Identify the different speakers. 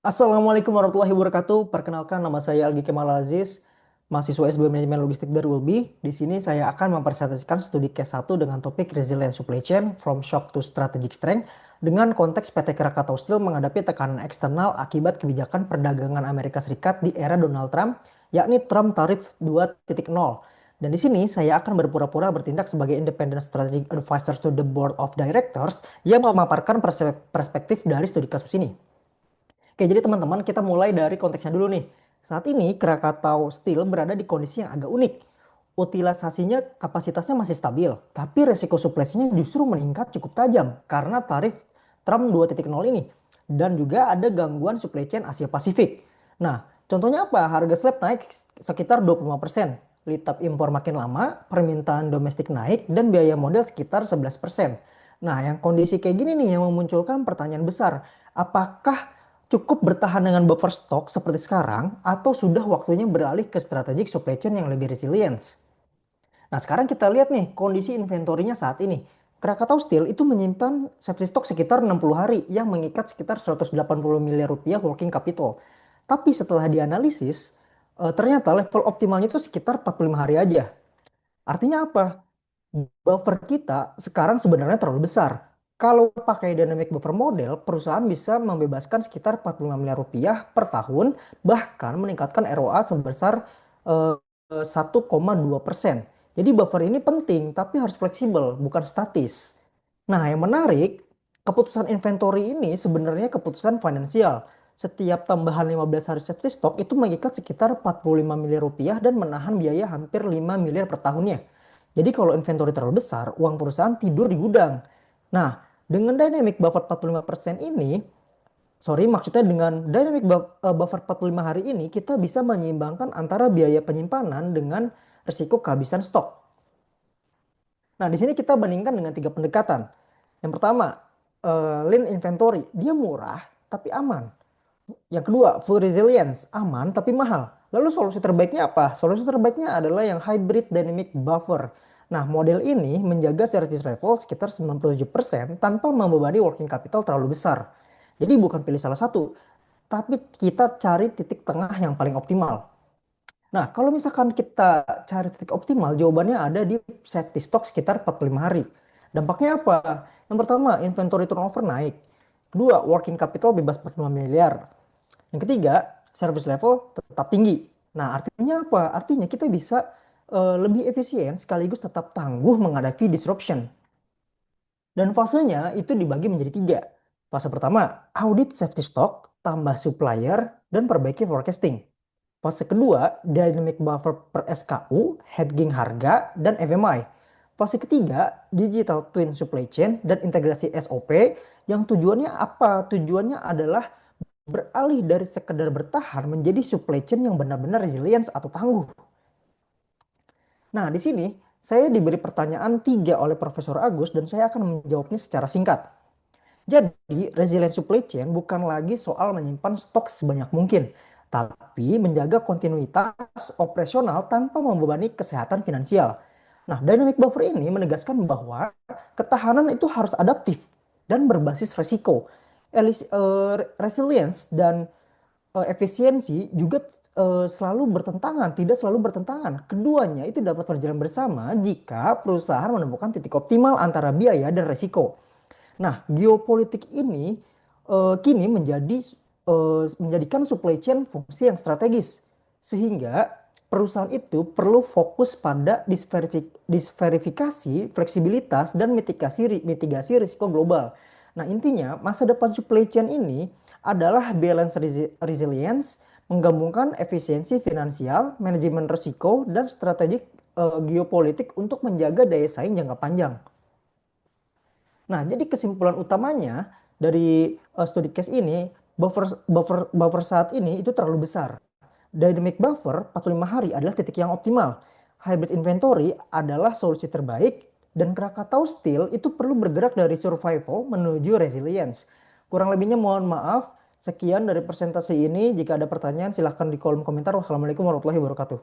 Speaker 1: Assalamualaikum warahmatullahi wabarakatuh. Perkenalkan nama saya Algi Kemal Aziz, mahasiswa S2 Manajemen Logistik dari ULBI. Di sini saya akan mempresentasikan studi case 1 dengan topik Resilient Supply Chain from Shock to Strategic Strength dengan konteks PT Krakatau Steel menghadapi tekanan eksternal akibat kebijakan perdagangan Amerika Serikat di era Donald Trump, yakni Trump Tarif 2.0. Dan di sini saya akan berpura-pura bertindak sebagai Independent Strategic Advisor to the Board of Directors yang memaparkan perspektif dari studi kasus ini. Oke, jadi teman-teman kita mulai dari konteksnya dulu nih. Saat ini Krakatau Steel berada di kondisi yang agak unik. Utilisasinya kapasitasnya masih stabil, tapi resiko suplesinya justru meningkat cukup tajam karena tarif Trump 2.0 ini. Dan juga ada gangguan supply chain Asia Pasifik. Nah, contohnya apa? Harga slab naik sekitar 25%. Lead time impor makin lama, permintaan domestik naik, dan biaya modal sekitar 11%. Nah, yang kondisi kayak gini nih yang memunculkan pertanyaan besar. Apakah cukup bertahan dengan buffer stok seperti sekarang atau sudah waktunya beralih ke strategic supply chain yang lebih resilient? Nah, sekarang kita lihat nih kondisi inventorinya saat ini. Krakatau Steel itu menyimpan safety stock sekitar 60 hari yang mengikat sekitar 180 miliar rupiah working capital. Tapi setelah dianalisis, ternyata level optimalnya itu sekitar 45 hari aja. Artinya apa? Buffer kita sekarang sebenarnya terlalu besar. Kalau pakai dynamic buffer model, perusahaan bisa membebaskan sekitar 45 miliar rupiah per tahun, bahkan meningkatkan ROA sebesar 1,2%. Jadi buffer ini penting, tapi harus fleksibel, bukan statis. Nah, yang menarik, keputusan inventory ini sebenarnya keputusan finansial. Setiap tambahan 15 hari safety stock itu mengikat sekitar 45 miliar rupiah dan menahan biaya hampir 5 miliar per tahunnya. Jadi kalau inventory terlalu besar, uang perusahaan tidur di gudang. Nah, dengan dynamic buffer 45% ini, maksudnya dengan buffer 45 hari ini, kita bisa menyeimbangkan antara biaya penyimpanan dengan risiko kehabisan stok. Nah, di sini kita bandingkan dengan tiga pendekatan. Yang pertama, lean inventory, dia murah tapi aman. Yang kedua, full resilience, aman tapi mahal. Lalu solusi terbaiknya apa? Solusi terbaiknya adalah yang hybrid dynamic buffer. Nah, model ini menjaga service level sekitar 97% tanpa membebani working capital terlalu besar. Jadi bukan pilih salah satu, tapi kita cari titik tengah yang paling optimal. Nah, kalau misalkan kita cari titik optimal, jawabannya ada di safety stock sekitar 45 hari. Dampaknya apa? Yang pertama, inventory turnover naik. Kedua, working capital bebas 45 miliar. Yang ketiga, service level tetap tinggi. Nah, artinya apa? Artinya kita bisa lebih efisien sekaligus tetap tangguh menghadapi disruption. Dan fasenya itu dibagi menjadi tiga. Fase pertama, audit safety stock, tambah supplier, dan perbaiki forecasting. Fase kedua, dynamic buffer per SKU, hedging harga, dan FMI. Fase ketiga, digital twin supply chain dan integrasi SOP yang tujuannya apa? Tujuannya adalah beralih dari sekedar bertahan menjadi supply chain yang benar-benar resilient atau tangguh. Nah, di sini saya diberi pertanyaan tiga oleh Profesor Agus dan saya akan menjawabnya secara singkat. Jadi, resilient supply chain bukan lagi soal menyimpan stok sebanyak mungkin, tapi menjaga kontinuitas operasional tanpa membebani kesehatan finansial. Nah, dynamic buffer ini menegaskan bahwa ketahanan itu harus adaptif dan berbasis resiko. Resilience dan efisiensi juga selalu bertentangan, tidak selalu bertentangan. Keduanya itu dapat berjalan bersama jika perusahaan menemukan titik optimal antara biaya dan resiko. Nah, geopolitik ini kini menjadikan supply chain fungsi yang strategis. Sehingga perusahaan itu perlu fokus pada disverifikasi, fleksibilitas, dan mitigasi risiko global. Nah, intinya masa depan supply chain ini adalah balance resilience, menggabungkan efisiensi finansial, manajemen risiko, dan strategik geopolitik untuk menjaga daya saing jangka panjang. Nah, jadi kesimpulan utamanya dari studi case ini, buffer saat ini itu terlalu besar. Dynamic buffer 45 hari adalah titik yang optimal. Hybrid inventory adalah solusi terbaik dan Krakatau Steel itu perlu bergerak dari survival menuju resilience. Kurang lebihnya mohon maaf. Sekian dari presentasi ini. Jika ada pertanyaan silahkan di kolom komentar. Wassalamualaikum warahmatullahi wabarakatuh.